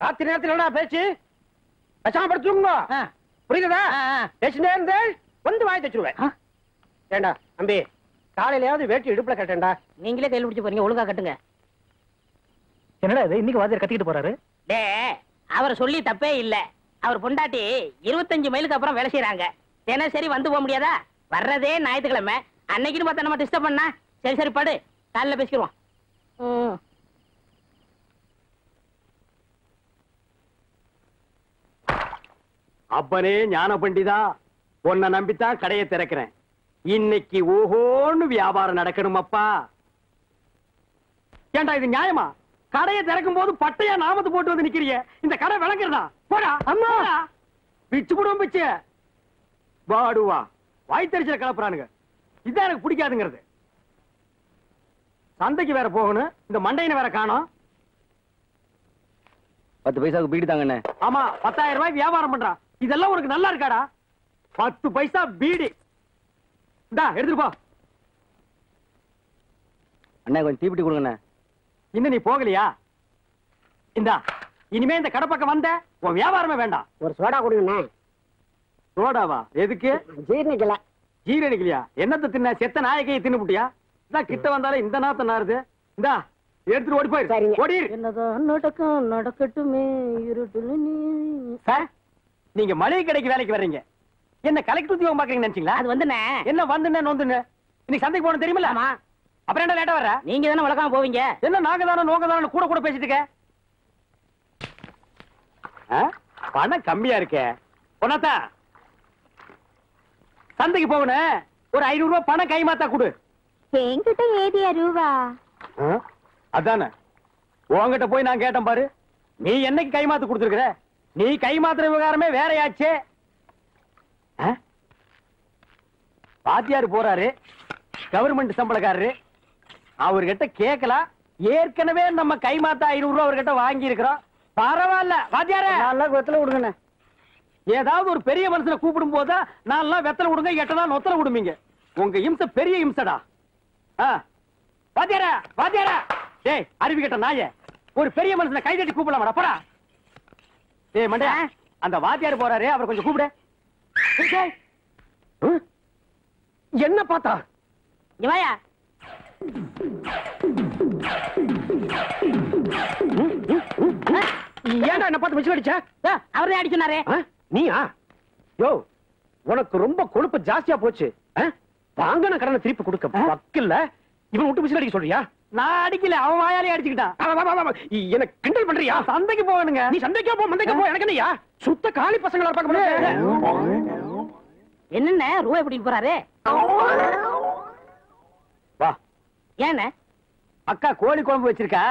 ராத்திரி நேரத்துல பேச்சு பேசாம படுத்துருங்க. புரியுதா? பேசினே இருந்து வந்து வாய் தச்சுருவேன். ஏண்டா தம்பி, காலையிலயாவது வேட்டி இடுப்புல கட்டேன்டா. நீங்களே கையில் பிடிச்சு போறீங்க, ஒழுங்கா கட்டுங்க. என்னடா இது இன்னைக்கு வாத்தியார் கத்திக்கிட்டு போறாரு? டே, அவர் சொல்லி தப்பே இல்ல. அவர் பொண்டாட்டி 25 மைலுக்கு அப்புறம் வேலை செய்யறாங்க. தினசரி வந்து போக முடியாதா? வர்றதே ஞாயிற்றுக்கிழமை. அன்னைக்குன்னு பார்த்தா நம்ம டிஸ்டர்ப் பண்ணா. சரி சரி படு, காலைல பேசிக்கிறோம். அப்பனே ஞான பண்டிதா, உன்னை நம்பித்தான் கடையை திறக்கிறேன். இன்னைக்கு ஓஹோன்னு வியாபாரம் நடக்கணும் அப்பா. ஏண்டா இது நியாயமா? கடையை திறக்கும் போது பட்டையா நாமத்து போட்டு வந்து நிக்கிறீங்க. இந்த கடை விளங்குறதா? போடா அம்மா, பிச்சு போடுவோம் பிச்சு. வாடுவா வாய்த்தறிச்சல கலப்புறானுங்க. இதான் எனக்கு பிடிக்காதுங்கிறது. சந்தைக்கு வேற போகணும், இந்த மண்டையின வேற காணோம். 10 பைசாவுக்கு பீடி தாங்கண்ணே. ஆமா, 10,000 ரூபாய்க்கு வியாபாரம் பண்றான். இதெல்லாம் உனக்கு நல்லா இருக்காடா? 10 பைசா பீடி. இந்தா எடுத்துட்டு போ. அண்ணா கொஞ்சம் தீப்பிட்டி கொடுங்கண்ணே. இன்னும் நீ போகலையா? இந்தா, இனிமே இந்த கடை பக்கம் வந்த உன் வியாபாரமே வேண்டாம். ஒரு சோடா கொடுங்கண்ணே. சோடாவா? எதுக்கு? ஜீரணிக்கல. ஜீரணிக்கலையா? என்னத்தை தின்ன? செத்த நாயக்கையை தின்னுபுட்டியா? இந்தா கிட்ட வந்தாலும் இந்த நாத்த நாருது. இந்தா எடுத்துட்டு ஓடி போயிரு. ஓடி. என்னதான் நடக்கும் நடக்கட்டுமே இருட்டுல நீ. சார், நீங்க மளிகை கடைக்கு வேலைக்கு வர்றீங்க, என்ன கலெக்டர் உத்தியோகம் பாக்குறீங்கன்னு நினைச்சீங்களா? அது வந்துண்ணே. என்ன வந்துன்னு நோந்துன்னு? இன்னைக்கு சந்தைக்கு போகணும் தெரியுமில்ல? ஆமா. அப்புறம் என்ன லேட்டா வர்ற? நீங்க தானே வழக்காம போவீங்க. என்ன நாங்க தானே நோங்க தானே கூட கூட பேசிட்டு இருக்க? பணம் கம்மியா இருக்கே. பொண்ணாத்தா, சந்தைக்கு போகணும், ஒரு 500 ரூபாய் பணம் கைமாத்தா கொடு. என்கிட்ட ஏதியா ரூபா? அதானே உன்கிட்ட போய் நான் கேட்டேன் பாரு. நீ என்னைக்கு கைமாத்து கொடுத்துருக்குற? நீ கைமாத்துற விவகாரமே வேறையாச்சே. வாத்தியாரு போறாரு, கவர்மெண்ட் சம்பளக்காரரு, அவர்கிட்ட கேட்கலாம். ஏற்கனவே நம்ம கைமாத்தா 500 ரூபாய் அவர்கிட்ட வாங்கி இருக்கிறோம். பரவாயில்ல வாத்தியார, வெத்தலை விடுங்க. ஏதாவது ஒரு பெரிய மனுஷனை கூப்பிடும் போதா நான் வெத்தலை விடுங்க, எட்டனா நொத்தலை விடுவீங்க. உங்க இம்சை பெரிய இம்சடா. வாத்தியார வாத்தியார, டேய் அறிவி கேட்ட நாயே, ஒரு பெரிய மனுஷனை கைதட்டி கூப்பிடலாமா? போடா. டேய் மண்டையா, அந்த வாத்தியார் போறாரு, அவர் கொஞ்சம் கூப்பிடு. என்ன பார்த்தா? இங்க வாயா. ஏன்டா என்ன பார்த்து மிச்சம் அடிச்ச? அவரே அடிச்சுனாரே. நீயா? யோ, உனக்கு ரொம்ப கொழுப்பு ஜாஸ்தியா போச்சு. வாங்கின கடனை திருப்பி கொடுக்க வக்கில்ல. இவன் விட்டு மிச்சம் அடிக்க சொல்றியா? நான் அடிக்கல, அவன் வாயாலே அடிச்சுக்கிட்டான். எனக்கு கிண்டல் பண்றியா? சந்தைக்கு போகணுங்க. நீ சந்தைக்கே போ, மந்தைக்கு போ. எனக்கு என்னையா? சுத்த காலி பசங்களா பார்க்க முடியாது. என்னென்ன ரூபாய் எப்படி போறாரு? வா. ஏன்னு? அக்கா கோழி குழம்பு வச்சிருக்கா,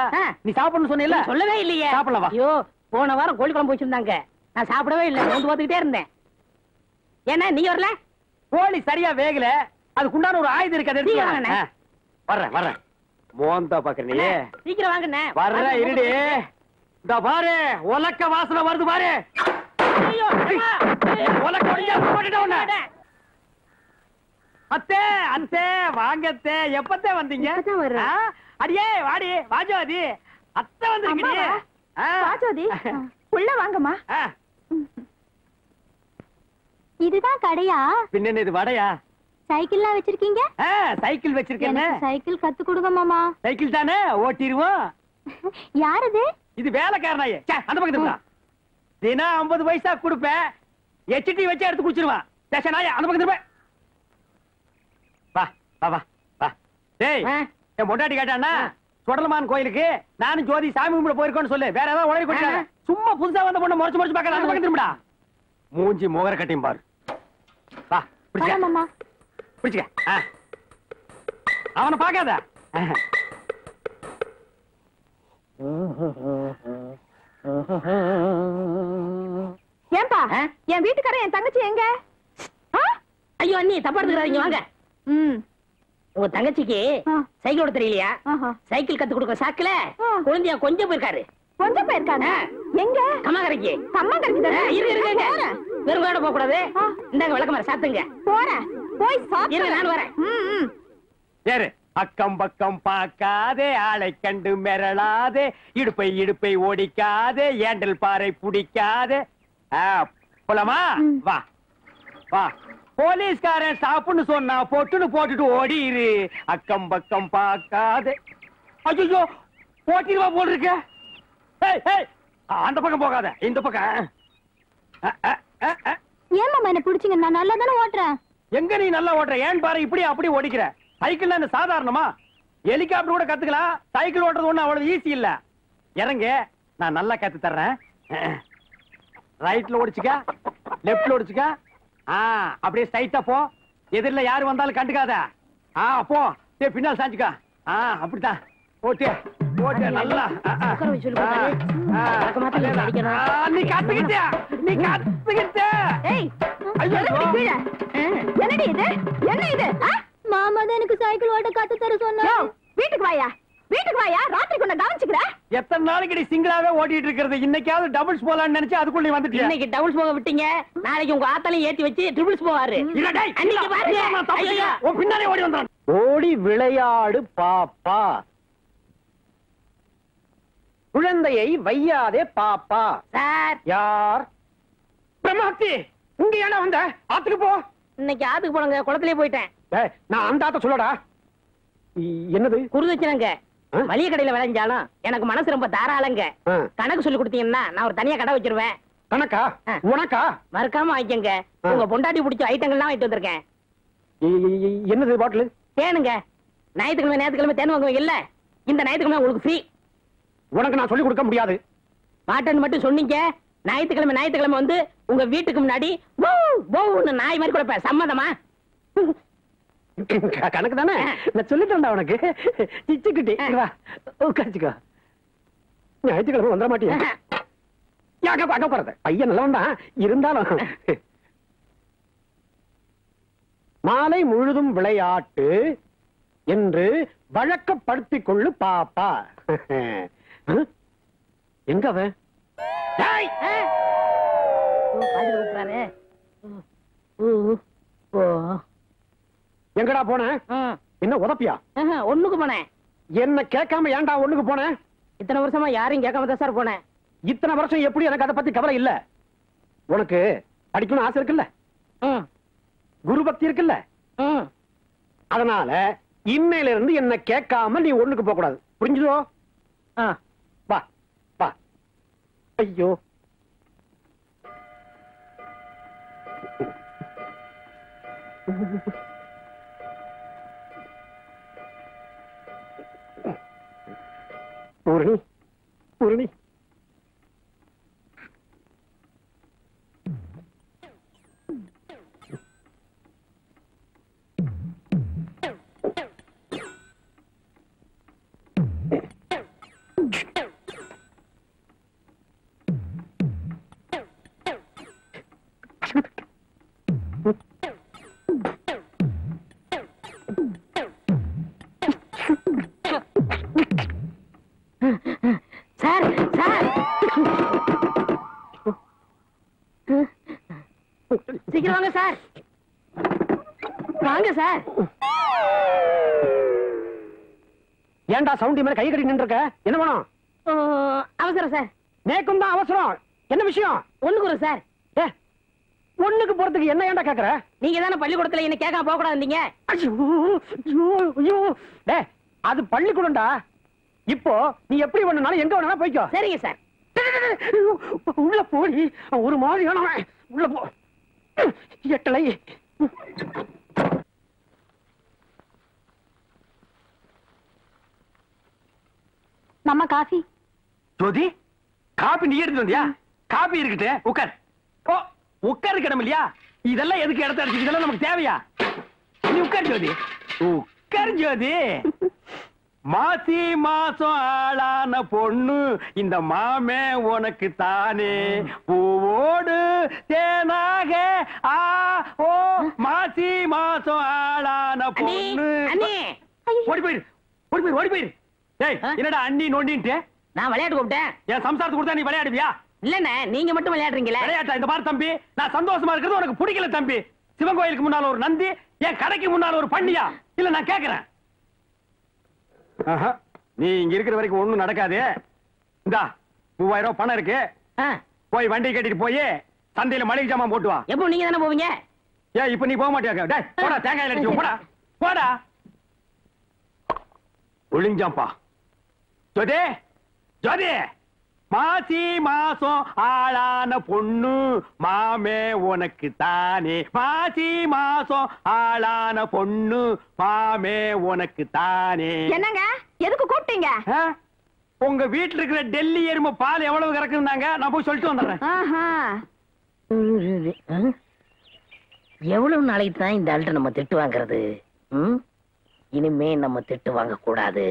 நீ சாப்பிடணும் சொன்னீல்ல? சொல்லவே இல்லையே. சாப்பிடலாம் வா. ஐயோ, போன வாரம் கோழி குழம்பு வச்சிருந்தாங்க, நான் சாப்பிடவே இல்லை. வந்து பார்த்துக்கிட்டே இருந்தேன். ஏன்னா நீ வரல? கோழி சரியா வேகல, அதுக்குண்டான ஒரு ஆயுதம் இருக்கு. அதை வர்றேன் வர்றேன். மோந்தா பாக்குறீங்க. சீக்கிரம் வாங்கண்ணே. வர்ற இருடி. இந்த பாரு, உலக்க வாசனை வருது பாரு. அத்தே அத்தே வாங்கத்தே, எப்பத்தே வந்தீங்க? அடியே வாடி வாஜோதி, அத்தை வந்திருக்கீங்க. வாஜோதி, உள்ள வாங்கம்மா. இதுதான் கடையா? பின்ன இது வடையா? சைக்கிள்லாம் வச்சிருக்கீங்க? சைக்கிள் வச்சிருக்கேன். சைக்கிள் கத்து கொடுங்க மாமா. சைக்கிள் தானே, ஓட்டிடுவோம். யார் இது? இது வேலைக்காரனாயே. அந்த பக்கத்துல தினம் 50 பைசா கொடுப்பேன், எச்டி வச்சு எடுத்து குடிச்சிருவான். அந்த பக்கத்துல வா வா வா வா. டேய், என் பொண்டாட்டி கேட்டானா சுடலமான் கோயிலுக்கு நானும் ஜோதி சாமி கும்பிட போயிருக்கோன்னு சொல்லு. வேற ஏதாவது உடனே கொண்டாங்க. சும்மா புதுசா வந்த பொண்ணு முறைச்சு முறைச்சு பார்க்க அந்த பக்கம் திரும்படா. மூஞ்சி முகர கட்டியும் பாரு. வா பிடிச்ச மாமா, பிடிச்சுக்க. அவனை பார்க்காத. ஏன்பா என் வீட்டுக்காரன் என் தங்கச்சி எங்க? ஐயோ அண்ணி, தப்பா எடுத்துக்கிறாதீங்க, வாங்க. உங்க தங்கச்சிக்கு சைக்கிள் ஓட தெரியலையா? சைக்கிள் கத்து கொடுக்க சாக்குல குழந்தையா கொஞ்சம் போயிருக்காரு. கொஞ்சம் போயிருக்காங்க? எங்க கம்மாக்கரைக்கு கம்மங்கரைக்கு தானே இருங்க வெறும் கூட போக கூடாது இந்தாங்க விளக்கமாறு சாத்துங்க போறேன் போய் சாப்பிடு இருங்க நான் வரேன் ஏறு அக்கம் பக்கம் பார்க்காதே ஆளை கண்டு மிரளாதே இடுப்பை ஓடிக்காதே ஏண்டல் பாறை பிடிக்காதே போலாமா வா வா போலீஸ்காரன் சாப்புன்னு சொன்னா பொட்டுன்னு போட்டுட்டு ஓடிரு அக்கம் பக்கம் பார்க்காதே ஐயோ போட்டிருவா போல் இருக்க அந்த பக்கம் போகாத இந்த பக்கம் ஏன் மாமா என்ன பிடிச்சிங்க நான் நல்லா தானே ஓட்டுறேன் எங்க நீ நல்லா ஓட்டுற ஏன் பாரு இப்படி அப்படி ஓடிக்கிற சைக்கிள் என்ன சாதாரணமா ஹெலிகாப்டர் கூட கத்துக்கலாம் சைக்கிள் ஓட்டுறது ஒண்ணு அவ்வளவு ஈஸி இல்ல இறங்க நான் நல்லா கத்து தர்றேன் ரைட்ல ஓடிச்சுக்க லெப்ட்ல ஓடிச்சுக்க அப்படியே ஸ்ட்ரைட்டா போ எதிரில யாரு வந்தாலும் கண்டுக்காத போ பின்னால் சாஞ்சுக்க அப்படித்தான் ஓட்டு ஓட்டு நல்லா நீ கத்துக்கிட்ட என்னடி இது என்ன இது மாமா தான் எனக்கு சைக்கிள் ஓட்ட கத்து தர சொன்னா வீட்டுக்கு வாயா ராத்திரி கொண்ட கவனிச்சுக்கிற எத்தனை நாளைக்கு நீ சிங்கிளாவே ஓட்டிட்டு இருக்கிறது இன்னைக்காவது டபுள்ஸ் போலான்னு நினைச்சு அதுக்குள்ள நீ வந்துட்டியா இன்னைக்கு டபுள்ஸ் போக விட்டீங்க நாளைக்கு உங்க ஆத்தாலையும் ஏத்தி வச்சு ட்ரிபிள்ஸ் போவாரு பின்னாலே ஓடி வந்தான் ஓடி விளையாடு பாப்பா குழந்தையை வையாதே பாப்பா சார் யார் பிரம்மாத்தி இங்க ஏன்னா வந்த ஆத்துக்கு போ இன்னைக்கு ஆத்துக்கு போனங்க குளத்திலே போயிட்டேன் நான் அந்த ஆத்த சொல்லடா என்னது குருதட்சணைங்க மளிகை கடையில விளைஞ்சாலும் எனக்கு மனசு ரொம்ப தாராளங்க கணக்கு சொல்லி கொடுத்தீங்கன்னா நான் ஒரு தனியா கடை வச்சிருவேன் கணக்கா உனக்கா மறக்காம வாங்கிக்கங்க உங்க பொண்டாட்டி பிடிச்ச ஐட்டங்கள்லாம் வாங்கிட்டு வந்திருக்கேன் என்னது பாட்டில் தேனுங்க ஞாயிற்றுக்கிழமை தேன் வாங்குவீங்க இல்ல இந்த ஞாயிற்றுக்கிழமை உங்களுக்கு ஃப்ரீ உனக்கு நான் சொல்லி கொடுக்க முடியாது மாட்டேன்னு மட்டும் சொன்னீங்க ஞாயிற்றுக்கிழமை வந்து உங்க வீட்டுக்கு முன்னாடி நாய் மாதிரி கொடுப்பேன் சம்மதமா கணக்கு தானே நான் சொல்லிட்டேன்டா உனக்கு சிச்சுக்கிட்டி வா உட்காந்துக்கோ ஞாயிற்றுக்கிழமை வந்துட மாட்டியா அங்க போறது பையன் நல்லவன் தான் இருந்தாலும் மாலை முழுதும் விளையாட்டு என்று வழக்கப்படுத்திக் கொள்ளு பாப்பா எங்க அவன் எங்கடா போன என்ன உதப்பியா ஒண்ணுக்கு போனேன் என்ன கேட்காம ஏன்டா ஒண்ணுக்கு போன இத்தனை வருஷமா யாரையும் கேட்காம தான் சார் போனேன் இத்தனை வருஷம் எப்படி எனக்கு அதை பத்தி கவலை இல்ல உனக்கு படிக்கணும் ஆசை இருக்குல்ல குரு பக்தி இருக்குல்ல அதனால இன்னையில இருந்து என்ன கேட்காம நீ ஒண்ணுக்கு போக கூடாது புரிஞ்சுதோ வா வா ஐயோ பூரணி பூரணி சார் சார் சீக்கிரம் வாங்க சார் வாங்க சார் ஏன்டா சவுண்டி மேல கை கட்டி நின்று இருக்க என்ன வேணும் அவசரம் சார் நேக்கும் தான் அவசரம் என்ன விஷயம் ஒண்ணுக்கு சார் ஒண்ணுக்கு போறதுக்கு என்ன ஏன்டா கேக்குற நீங்க தானே பள்ளிக்கூடத்துல என்ன கேட்காம போக கூடாதுங்க அது பள்ளிக்கூடம்டா இப்போ நீ எப்படி வேணும்னாலும் எங்க வேணாலும் போய்க்கோ சரிங்க சார் உள்ள போடி ஒரு மாதிரி உள்ள போ எட்டலை மாமா காஃபி ஜோதி காபி நீ எடுத்து வந்தியா காபி இருக்கட்டு உட்கார் ஓ உட்காரு கிடம் இல்லையா இதெல்லாம் எதுக்கு இடத்த அடிச்சு இதெல்லாம் நமக்கு தேவையா நீ உட்கார் ஜோதி உட்கார் ஜோதி மாசி மாசம் ஆளான பொண்ணு இந்த மாமே உனக்கு தானே பூவோடு தேனாக ஓ மாசி மாசம் ஆளான பொண்ணு ஓடி போயிரு ஓடி போயிரு ஓடி போயிரு என்னடா அண்ணி நோண்டின்ட்டு நான் விளையாட்டு கூப்பிட்டேன். என் சம்சாரத்துக்கு கொடுத்தா நீ விளையாடுவியா? இல்லண்ணே, நீங்க மட்டும் விளையாடுறீங்களே. விளையாட்டா? இந்த பாரு தம்பி, நான் சந்தோஷமா இருக்கிறது உனக்கு பிடிக்கல தம்பி. சிவன் கோயிலுக்கு முன்னால ஒரு நந்தி, என் கடைக்கு முன்னால ஒரு பண்ணியா? இல்ல நான் கேக்குறேன். நீ இங்க இருக்கிற வரைக்கும் ஒண்ணும் நடக்காது. இந்தா 3000 ரூபாய் பணம் இருக்கு. போய் வண்டி கட்டிட்டு போய் சந்தையில மளிகை ஜாமான் போட்டு வா. எப்போ நீங்க தானே போவீங்க? ஏன் இப்ப நீ போக மாட்டியா? டேய் போடா, தேங்காய் அடிச்சு போடா போடா. ஒளிஞ்சாம்பா. ஜோதி ஜோதி, மாசி மாசம் ஆளான பொண்ணு மாமே உனக்கு தானே. மாசி மாசம் ஆளான பொண்ணு மாமே உனக்கு தானே. என்னங்க, எதுக்கு கூப்பிட்டீங்க? உங்க வீட்டுல இருக்கிற டெல்லி எருமை பால் எவ்வளவு கறக்குறாங்க, நான் போய் சொல்லிட்டு வந்துடுறேன். எவ்வளவு நாளைக்கு தான் இந்த ஆள்கிட்ட நம்ம திட்டு வாங்குறது? இனிமே நம்ம திட்டு வாங்க கூடாது.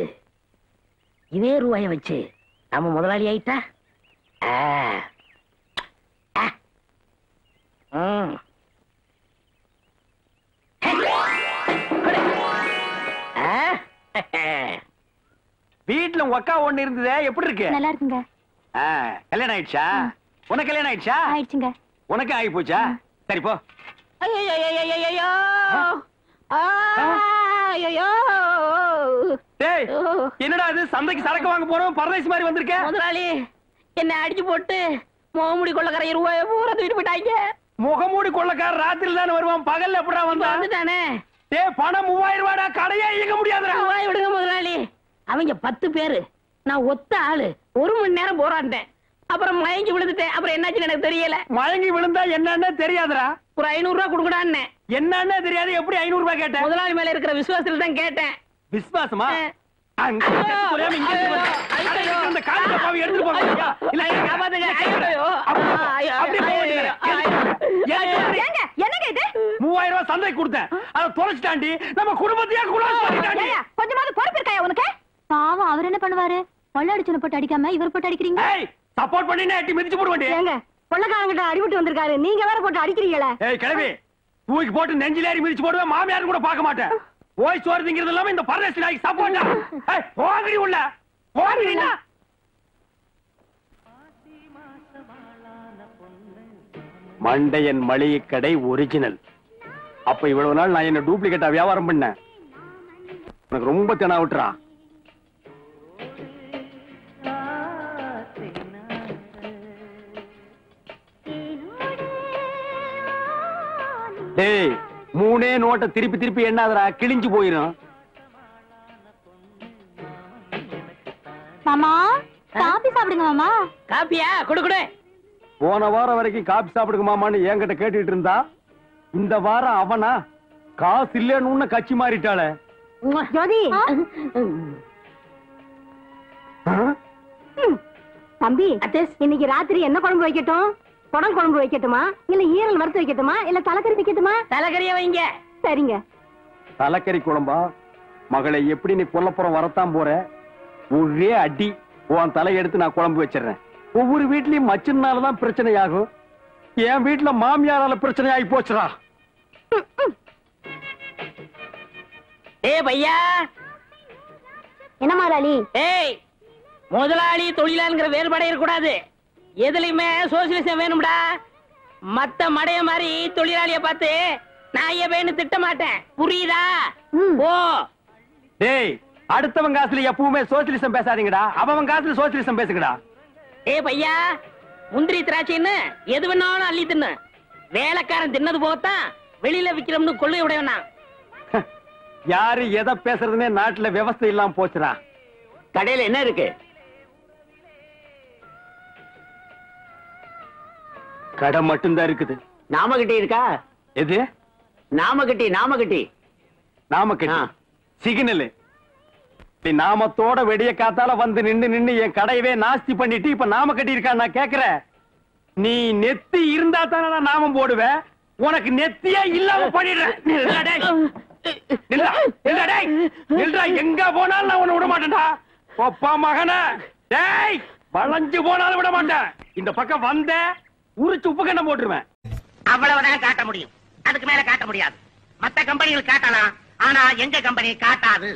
இதே ரூபாய வச்சு நம்ம முதலாளி ஆயிட்டா. வீட்டுல உங்க அக்கா ஒண்ணு இருந்ததே, எப்படி இருக்கு? நல்லா இருக்குங்க. கல்யாணம் ஆயிடுச்சா? உனக்கு கல்யாணம் ஆயிடுச்சா? ஆயிடுச்சுங்க. உனக்கு ஆகி போச்சா? சரி போ. என்னடா இது, சந்தைக்கு சரக்கு வாங்க போறோம் பரதேசி மாதிரி வந்திருக்க? முதலாளி என்ன அடிச்சு போட்டு முகமூடி கொள்ளக்கார ரூபாய் பூரா தூக்கிட்டு போயிட்டாங்க. முகமூடி கொள்ளக்கார ராத்திரி தானே வருவான், பகல்ல எப்படா வந்துட்டானே? பணம் 3000 ரூபாடா, கடையே இயங்க முடியாதுடா. விடுங்க முதலாளி, அவங்க 10 பேரு, நான் ஒத்த ஆளு. 1 மணி நேரம் போராட்டேன், அப்புறம் மயங்கி விழுந்துட்டேன். அப்புறம் என்னாச்சுன்னு எனக்கு தெரியல. மயங்கி விழுந்தா என்னன்னு தெரியாதுடா. ஒரு 500 ரூபாய் கொடுக்கடான்னு. என்னன்னு தெரியாது, எப்படி 500 ரூபாய் கேட்டேன்? முதலாளி மேல இருக்கிற விசுவாசத்துல தான் கேட்டேன். விசுவாசமா? எடுத்துட்டு போங்க. என்னங்க இது? 3000 ரூபாய் சந்தைக்கு கொடுத்தேன், அதை தொலைச்சிட்டாண்டி. நம்ம குடும்பத்தையே கொஞ்சமாவது பொறுப்பு இருக்காயா உனக்கு? பாவம், அவர் என்ன பண்ணுவாரு? கொள்ளடிச்சனை போட்டு அடிக்காம இவர் போட்டு அடிக்கிறீங்க. சப்போர்ட் பண்ணி எட்டி மிதிச்சு போடுவேன். ஏங்க, கொள்ளக்காரங்கிட்ட அடிபட்டு வந்திருக்காரு, நீங்க வேற போட்டு அடிக்கிறீங்களே. கிளவி தூக்கி போட்டு நெஞ்சிலேறி மிதிச்சு போடுவேன். மாமியாரும் கூட பார்க்க மாட்டேன். ஓய் சோறுங்கிறது இல்லாம இந்த பரதேசி நாய்க்கு சப்போர்ட்டா? போகடி உள்ள போகடினா. மண்டையன் மளிகை கடை ஒரிஜினல். அப்ப இவ்வளவு நாள் நான் என்ன டூப்ளிகேட்டா வியாபாரம் பண்ணேன். எனக்கு ரொம்ப தெனா விட்டுறா. டேய், 3 நோட்டை திருப்பி திருப்பி எண்ணாதடா, கிழிஞ்சு போயிரும். மாமா, காபி சாப்பிடுங்க மாமா. காப்பியா? குடு குடு. போன வாரம் வரைக்கும் காபி சாப்பிடுங்க மாமான்னு என்கிட்ட கேட்டுட்டு இருந்தா, இந்த வாரம் அவனா காசு இல்லன்னு கட்சி மாறிட்டாளே. ஜோதி, தம்பி, இன்னைக்கு ராத்திரி என்ன குழம்பு வைக்கட்டும்? குடம் குழம்பு வைக்கட்டுமா, இல்ல ஈரல் வறுத்து வைக்கட்டுமா, இல்ல தலைக்கறி வைக்கட்டுமா? தலைக்கறிய வைங்க. சரிங்க. தலைக்கறி குழம்பா? மகளை எப்படி நீ கொல்லப்புறம் வரத்தான் போற? ஒரே அடி உன் தலை எடுத்து நான் குழம்பு வச்சிடறேன். ஒவ்வொரு வீட்லயும் மச்சினாலதான் பிரச்சனை ஆகும். என் வீட்டுல மாமியாரால பிரச்சனை ஆகி போச்சுடா. பையா, என்ன முதலாளி? முதலாளி தொழிலாளிங்கிற வேறுபாடே இருக்கக்கூடாது. எதுலயுமே சோசியலிசம் வேணும்டா. மத்த மடைய மாதிரி தொழிலாளிய பார்த்து நான் ஏன்னு திட்ட மாட்டேன், புரியுதா? ஓ டேய், அடுத்தவன் காசுல எப்பவுமே சோசியலிசம் பேசாதீங்கடா. அவன் காசுல சோசியலிசம் பேசுங்கடா. பையா, முந்திரி திராட்சைன்னு எது வேணாலும் அள்ளி தின்னு. வேலைக்காரன் தின்னது போகத்தான் வெளியில விக்கிறோம்னு கொள்ளை உடையவனா. யாரு எதை பேசுறதுன்னே நாட்டுல விவசாயம் இல்லாம போச்சுடா. கடையில என்ன இருக்கு? கடை மட்டும்தான் இருக்குது. நாமகட்டி இருக்கா? எது? நாமகட்டி. நாமக்கட்டி சிக்னல். நாமத்தோட வெடிய காத்தால வந்து நின்னு என் கடையவே நாஸ்தி பண்ணிட்டு இப்ப நாம கட்டி இருக்கா? நான் கேக்குறேன், நீ நெத்தி இருந்தா தானே நாமம் போடுவேன். உனக்கு நெத்தியே இல்லாம பண்ணிடுறேன். எங்க போனாலும் நான் உன்னை விட மாட்டேன்டா. ஒப்பா மகன, டேய், வளைஞ்சு போனாலும் விட மாட்டேன். இந்த பக்கம் வந்த உரிச்சு உப்பு கண்ணம் போட்டுருவேன். அவ்வளவுதான் காட்ட முடியும், அதுக்கு மேல காட்ட முடியாது. மத்த கம்பெனிகள் காட்டலாம், ஆனா எங்க கம்பெனி காட்டாது.